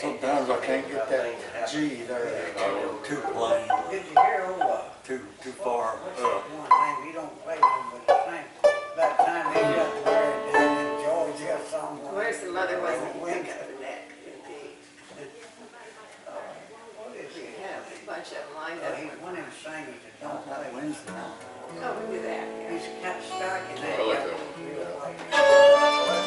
Sometimes I can't get that G there too plain, Did you hear too far what's up. that one thing, you don't play them, but the thing, about the time he got married down in Georgia somewhere. Where's the mother wasn't pick up in that, indeed. What is We it? have a bunch of them lined He up. went and sang it, that don't play. Wednesday night. Oh, we do that, yeah. He's kind of stuck in that. I like that one. Real like.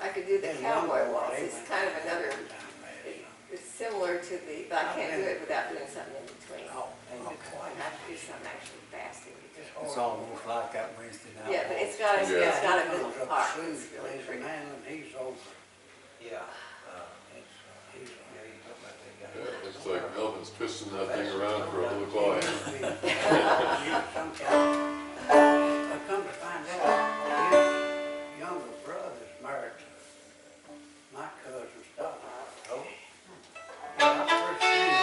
I could do the cowboy waltz. It's kind of another, it's similar to the, but I can't do it without doing something in between. I have to do something actually fast in between. It's almost like that Wednesday night. Yeah, but it's got a little part. It's really pretty. He's over. Yeah, it's like Melvin's twisting that thing around for a little client. I come to find out, his younger brother's married to my cousin's daughter. Oh? Yeah, I first seen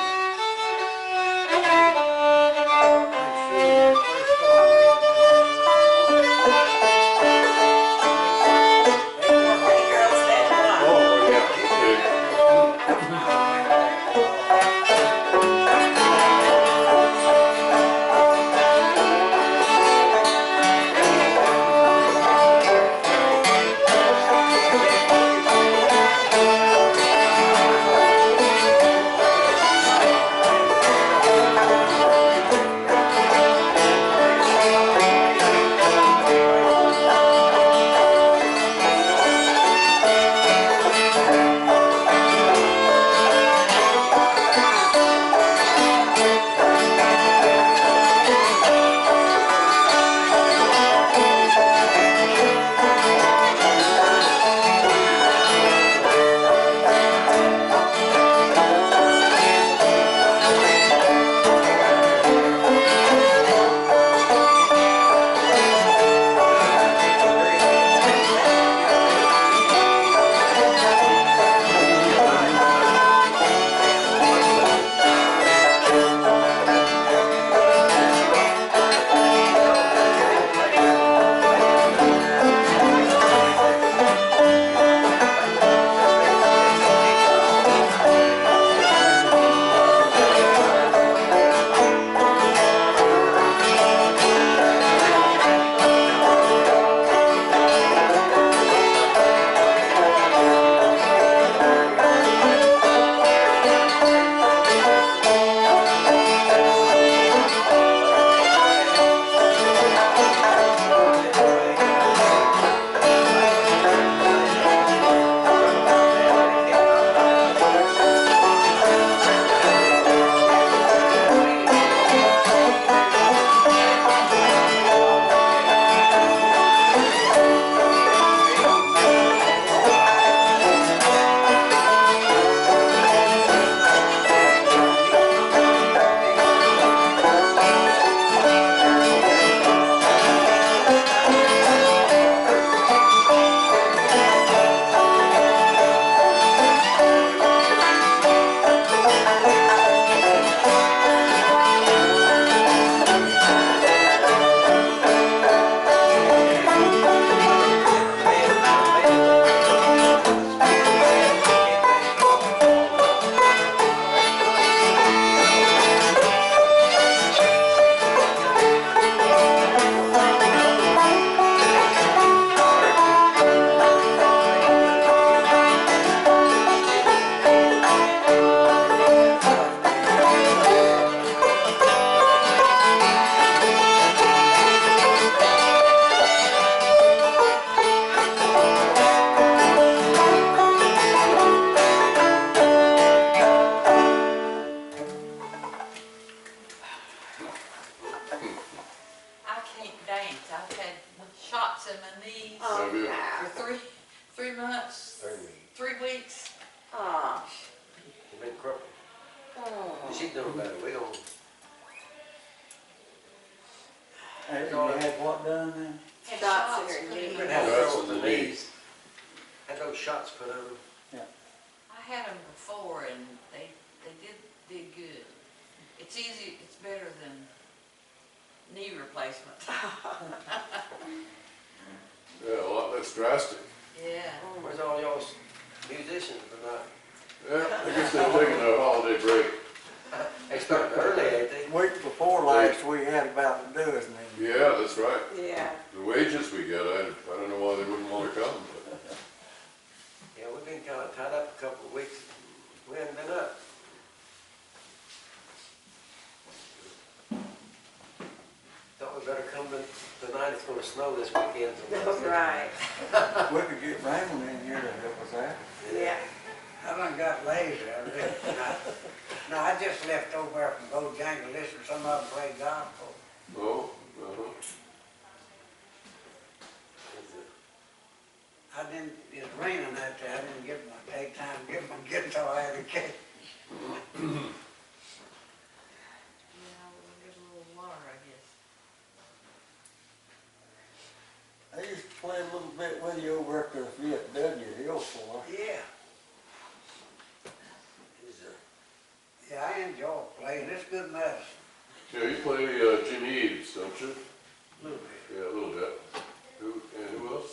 can't dance. I've had shots in my knees Oh, Have you? for no. 3 months, 3 weeks. Oh. You've been crippled. Oh. She's doing better. We don't. Hey, you had what done then? Had Shots shots in her put in knee. my Had knees. trouble with the knees. Had those shots put on them. I had them before and they did good. It's easy, it's better than knee replacement. Yeah, a lot less drastic. Yeah. Where's all y'all's musicians tonight? Yeah, I guess they're taking a holiday break. They started early, ain't they? Week before last, we had about a dozen. Yeah, that's right. Yeah. The wages we get, I don't know why they wouldn't want to come, but Yeah, we've been kind of tied up a couple of weeks. We haven't been up. Thought we better come tonight. It's gonna snow this weekend. That's right. We could get Raymond in here to help us out. Yeah. I done got lazy, I really. No, I just left over there from Bojangles to listen to some of them play gospel. oh, uh-huh. I didn't, it's raining that day, I didn't get my, take time to get my guitar out of the case. Yeah, we'll get a little water, I guess. I used to play a little bit with you over at the VFW Hill for. Yeah. Yeah, I enjoy playing, it's good medicine. Yeah, you play Jimmy Eaves, don't you? A little bit. Yeah, a little bit. Who else?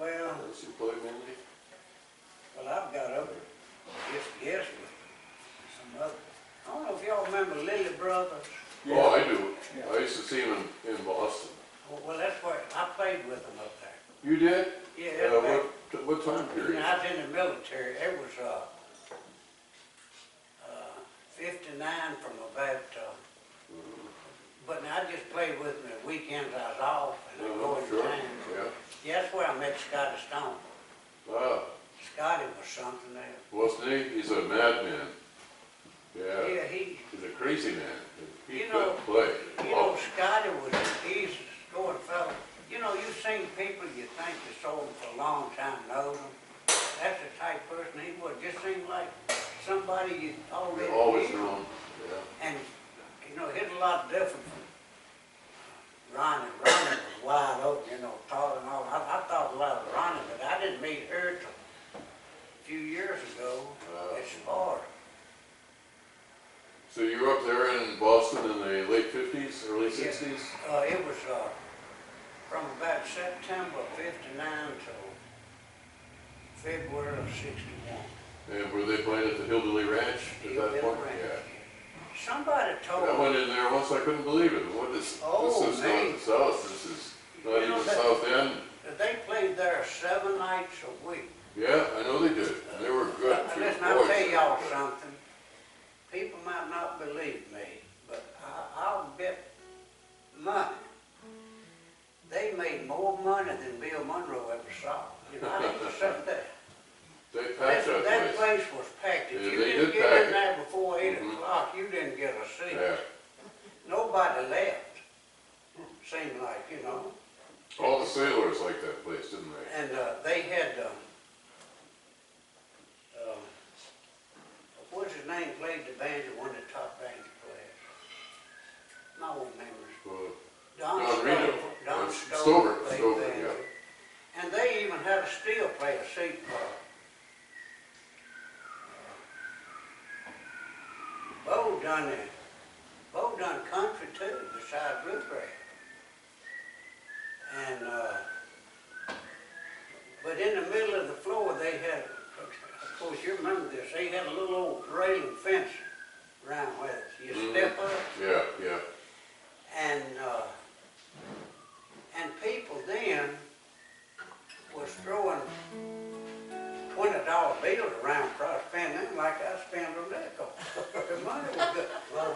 Well, Who else you play mainly? I've got other, yes, with some other. I don't know if y'all remember Lily Brothers. Oh, I do. Yeah. I used to see him in Boston. Well, that's where, I played with them up there. You did? Yeah, that's back. What time When period? I was in the military, it was, 59 from about, but now I just played with them the weekends I was off and I'd go in Sure, town. yeah. Yeah, that's where I met Scotty Stone. Ah, Scotty was something there. wasn't he? He's a madman. Yeah, Yeah, he, he's a crazy man. He You could know, play. you know, Scotty was an easy going fellow. You know, you've seen people you think you saw them for a long time, know them. That's the type of person he was. Just seemed like somebody you already They're always knew. known. Yeah. And, you know, he's a lot different from Ronnie. Ronnie was wide open, you know, tall and all. I thought a lot of Ronnie, but I didn't meet her till a few years ago at Sparta. So you were up there in Boston in the late 50s, early 60s? It was from about September of '59 till February of '61. And were they playing at the Hillbilly Ranch at that point? Yeah. Somebody told I me. went in there once, I couldn't believe it. What is, Oh, this is man. not the South, this is not You even know that- South End. They played there 7 nights a week. Yeah, I know they did. They were good too. Listen, I'll tell y'all something. People might not believe me, but I'll bet money. They made more money than Bill Monroe ever saw. You know, I hate to say that. They packed That that place. place was packed. If Yeah, you they didn't did get pack in it. there before 8 Mhm. o'clock, you didn't get a seat. Yeah. Nobody left. Seemed like, you know. All the sailors liked that place, didn't they? And they had, what's his name, played the banjo, one of the top banjo players. My old memories. Well, Don Don Reno. Stover. Don Stover, Stover played Stover, banjo. yeah. And they even had a steel player seat for Bo done it. Bo done country too, besides bluegrass. And, but in the middle of the floor, they had, of course, you remember this, they had a little old railing fence around where you step up. Yeah, yeah. And people then was throwing $20 bills around across, spending them like I spend on that. The money was good.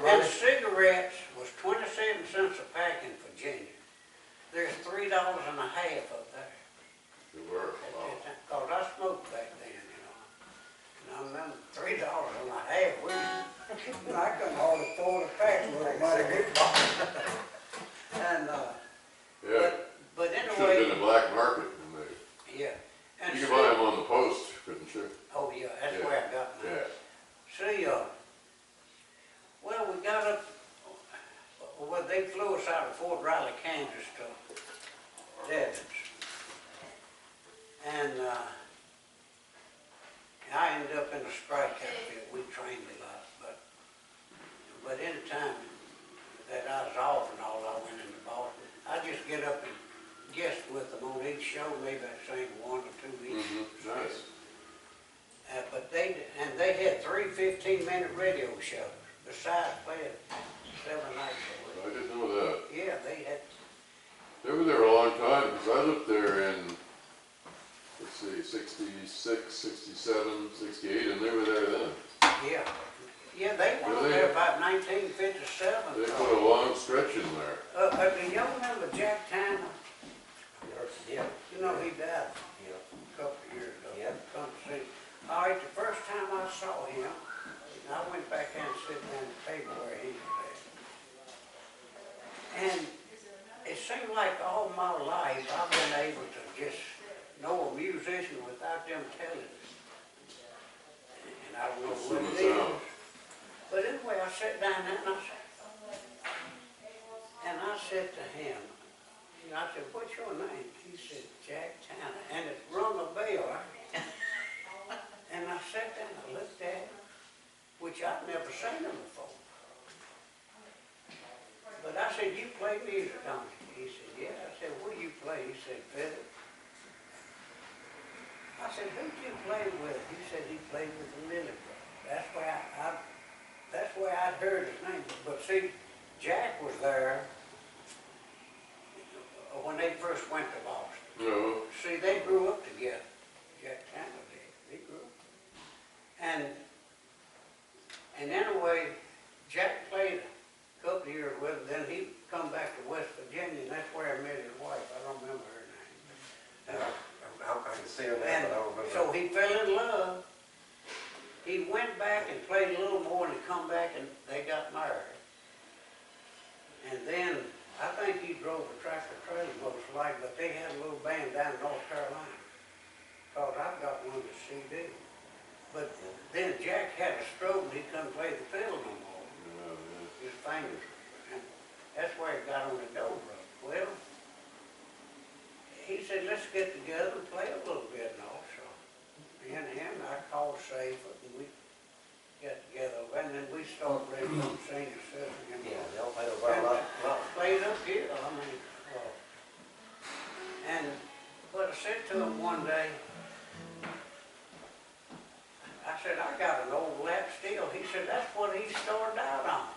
And cigarettes was 27 cents a pack in Virginia. There's $3.50 up there. They were. Wow. Cause I smoked back then, you know. And I remember $3.50. I couldn't hardly afford a pack with a money good. And Fort Riley, Kansas to Devens. And I ended up in a strike outfit. We trained a lot, but any time that I was off and all, I went into Boston. I just get up and guest with them on each show. Maybe I sang 1 or 2 each. Nice. But they had 3 15-minute radio shows besides playing 7 nights a week. I didn't know that. Yeah, they had. They were there a long time, because I lived there in, let's see, 66, 67, 68, and they were there then. Yeah. Yeah, they went Really? there about 1957. They put a long stretch in there. Do you remember Jack Tanner? Yeah. You know, he died Yeah. a couple of years ago. Yeah. Come to see. All right, the first time I saw him, I went back and sit down at the table where he was at. And it seemed like all my life I've been able to just know a musician without them telling me. And I don't know what it is. But anyway, I sat down there and I said to him, I said, what's your name? He said, Jack Tanner. And it rung a bell. And I sat there and I looked at him, which I'd never seen him before. But I said, you play music, don't you? He said, yeah. I said, what do you play? He said, fiddle. I said, who'd you play with? He said, he played with the Lily Brothers. That's where I heard his name. But see, Jack was there when they first went to Boston. No. See, they grew up together. Jack Tanner did. They grew up. And anyway, Jack played a couple of years with him. Then he come back to West Virginia, and that's where I met his wife. I don't remember her name. I can see her now, And but I don't remember. so he fell in love. He went back and played a little more, and he come back and they got married. And then I think he drove a tractor trailer most likely, but they had a little band down in North Carolina. Cause I've got one of the CD. But then Jack had a stroke and he couldn't play the fiddle no more. His fingers. And that's where he got on the dobro. Well, he said, let's get together and play a little bit and all. So me and him, I called Safer and we got together. And then we started reading on senior system. Yeah, they'll play the violin. Played up here, but I said to him one day, I said, I got an old lap steel. He said, that's what he started out on.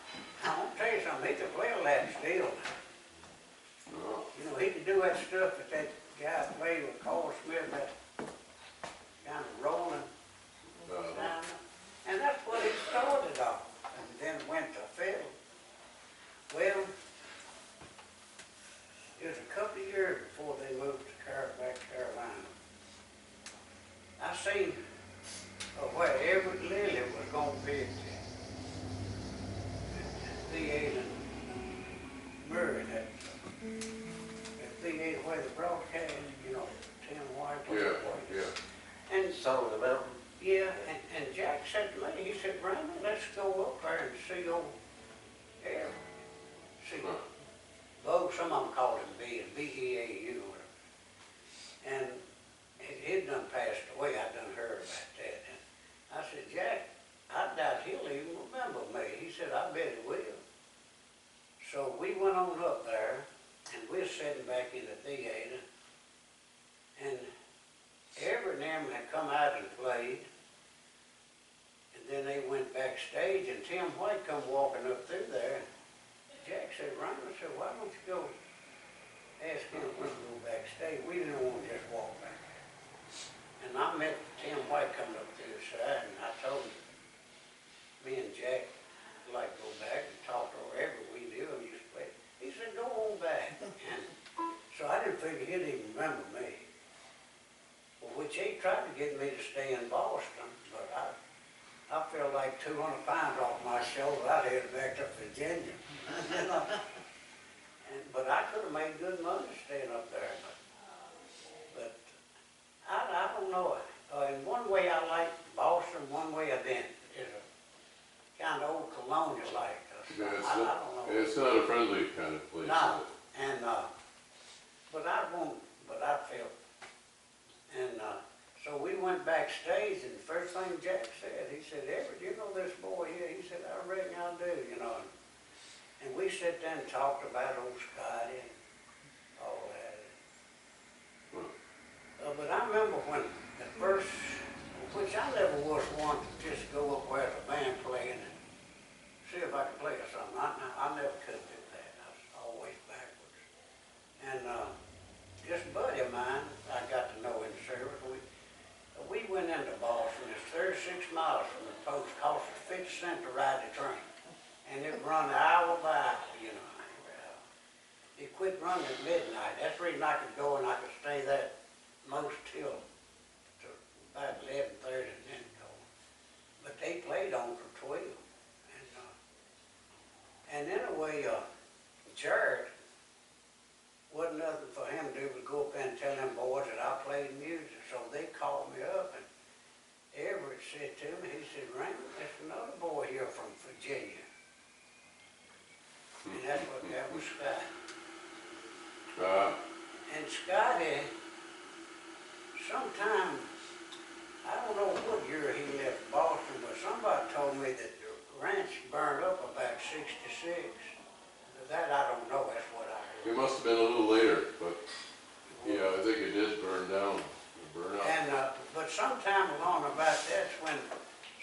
I want to tell you something, he could play a lap steel now. No. You know, he could do that stuff that guy played with Carl Smith, that kind of rolling down. And that's what he started on, and then went to fiddle. Well, it was a couple of years before they moved to back to Carolina. I seen where Everett Lilly was going to be at theater Murray, that theater where the broadcast, you know, Tim White was. Yeah. And Song of the Mountain. yeah, and Jack said to me, he said, Brandon, let's go up there and see old Everett. See, Bo, some of them called him B-E-A-U. And he'd done passed away. I done heard about that. And I said, Jack, I doubt he'll even remember me. He said, I bet he will. So we went on up there, and we were sitting back in the theater, and Everett and them had come out and played, and then they went backstage, and Tim White come walking up through there. Jack said, Ryan, I said, why don't you go ask him if we can go backstage? We didn't want to just walk back there. And I met Tim White coming up through the side, and I told him, me and Jack would like to go back and talk to wherever we knew him used to play. He said, go on back. And so I didn't figure he'd even remember me. Well, which he tried to get me to stay in Boston, but I felt like 200 pounds off my shoulder. I'd headed back to Virginia. You know? But I could have made good money staying up there. But I don't know. In one way I like Boston, one way I didn't. It's a kind of old colonial like. Yeah, I don't know. it's not a friendly kind of place. No, backstage, and the first thing Jack said, he said, Everett, you know this boy here? He said, I reckon I do, you know. And we sat there and talked about old Scotty and all that. But I remember when the first, which I never was one to just go up where the band playing and see if I could play or something. I never could do that. I was always backwards. And this buddy of mine, I got to know in the service. We went into Boston. It's 36 miles from the post. Cost us 50 cents to ride the train. And it run an hour by, you know. It quit running at midnight. That's the reason I could go and I could stay there most till about 11:30 and then go. But they played on for 12. And anyway, Jared, wasn't nothing for him to do but go up there and tell them boys that I played music. So they called me up, and Everett said to me, he said, Raymond, there's another boy here from Virginia. And that's what that was Scotty. And Scotty, sometime, I don't know what year he left Boston, but somebody told me that the ranch burned up about 66. That I don't know, that's what I heard. It must have been a little later, but yeah, I think it did burn down, burn up. And, but sometime along about that's when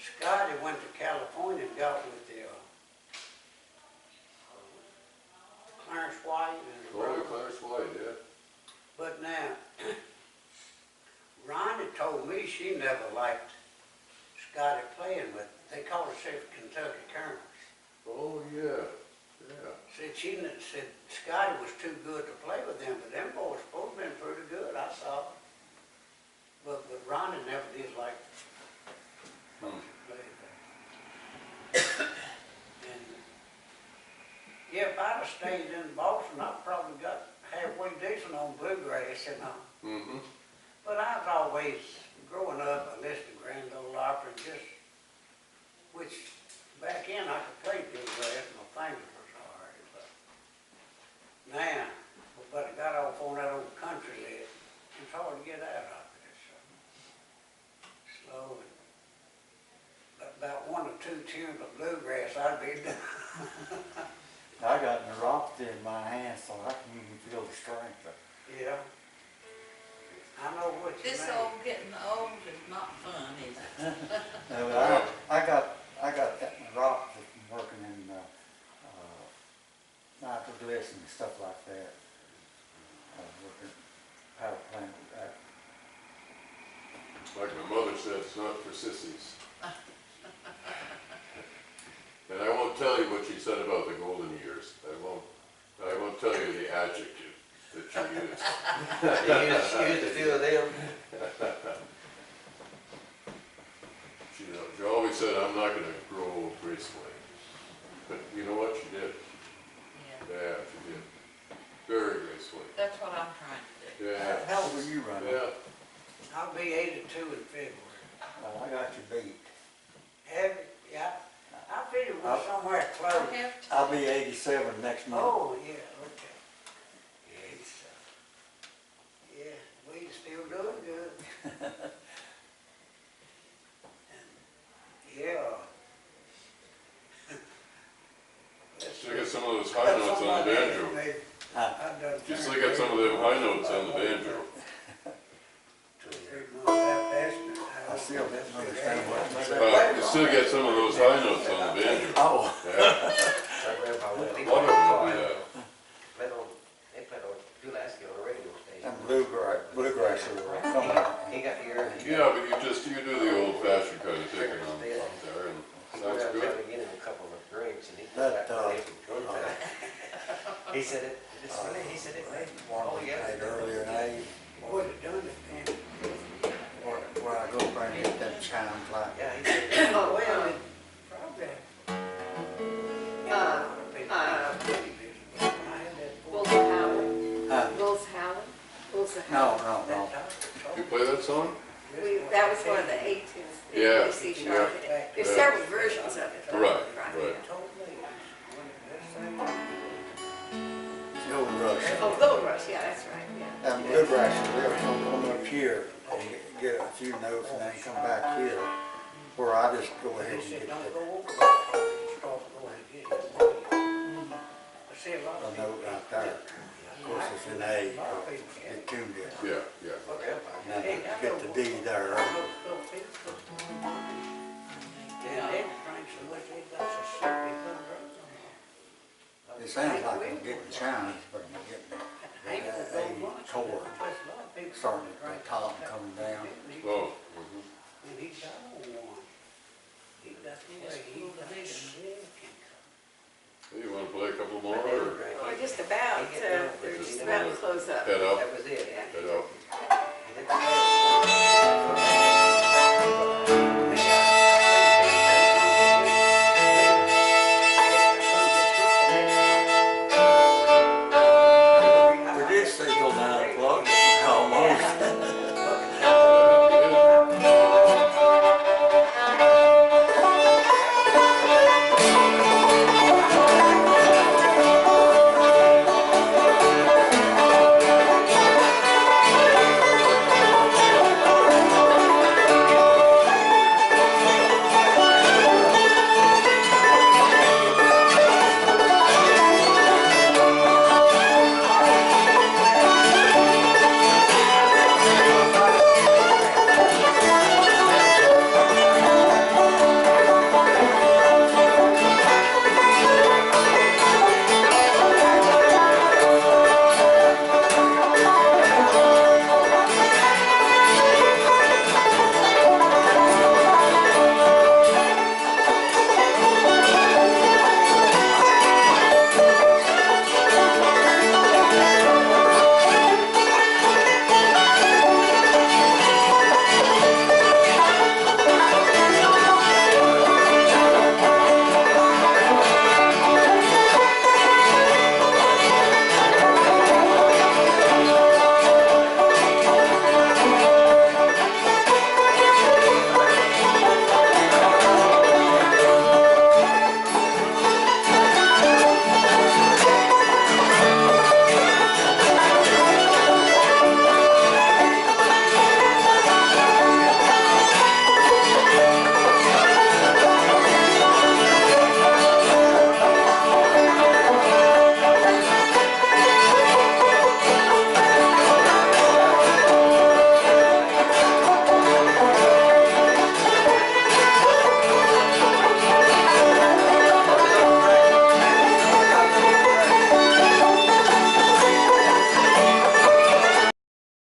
Scotty went to California and got with the Clarence White and the brother. Clarence White, yeah. But now, Ronnie told me she never liked Scotty playing with. They called herself Kentucky Colonels. Oh, yeah, yeah. Said Scotty was too good to play with them, but them boys supposed to been pretty good, I saw. But Ronnie never did like to play that. And yeah, if I'd have stayed in Boston, I'd probably got halfway decent on bluegrass, you know. Mm-hmm. But I was always, growing up, I listened to Grand Ole Opry, which back then I could play bluegrass, my fingers were so hard. But now, but I got off on that old country lit, it's hard to get out of it. So slow and about 1 or 2 tunes of bluegrass, I'd be done. I got neuropathy in my hand, so I can even feel the strength. Yeah. I know what you This mean. old, getting old is not fun, is it? No, I got that neuropathy from working in nitroglycerin and stuff like that. Working power plant. Like my mother said, it's not for sissies. And I won't tell you what she said about the golden years. I won't tell you the adjective that she used. You used a few of them. She always said, I'm not going to grow old gracefully. But you know what? She did. Yeah, Yeah, she did. Very gracefully. that's what I'm trying to do. Yeah. How old were you running? Yeah. I'll be 82 in February. I got you beat. Yeah, I figured we're somewhere close. I have to. I'll be 87 next month. Oh, yeah, okay. Yeah, yeah, we still doing good. Yeah. Still got some of those high notes on the banjo. You still got some of them high notes on the banjo. I still didn't understand what You still get some of those high notes on the banjo. Oh. Yeah. A lot of them do that. They played on Pulaski on the radio station. And bluegrass are coming out. He got the ear. Yeah, but you do the old fashioned kind of taking on up there, and He sounds was good. trying to get him a couple of drinks, and he That, he said it's funny, he said it made One oh we yeah. played earlier tonight, Would have done it, man. where I go over and get them chimes like. Yeah, he said. Oh, well, it probably. Will's Howland, Huh? Will's Howland, Will's No, Howland. no, no. You play that song? That was one of the 8 tunes. Yeah, C yeah. sharp. There's Yeah. several versions of it. Right. Joe Rush. Oh, Little Rush. brush, yeah, that's right, yeah. Them good rashes, they'll come up here and get a few notes and then come back here, where I just go ahead and They said, get don't the go over that, start going and get it. I see a lot of note right there. Of course, it's an A, so get tuned in. Yeah, yeah. And then get the D there. Yeah, they drink so much, they got so sick, they couldn't drink no more. It sounds like I'm getting Chinese, but I'm getting a chord starting at the top and coming down. Oh, And he got on one. He got the way, he got the sick. hey, you wanna play a couple more, or Well, just about, they're just about to close up. head out? That was it. Yeah. Head out.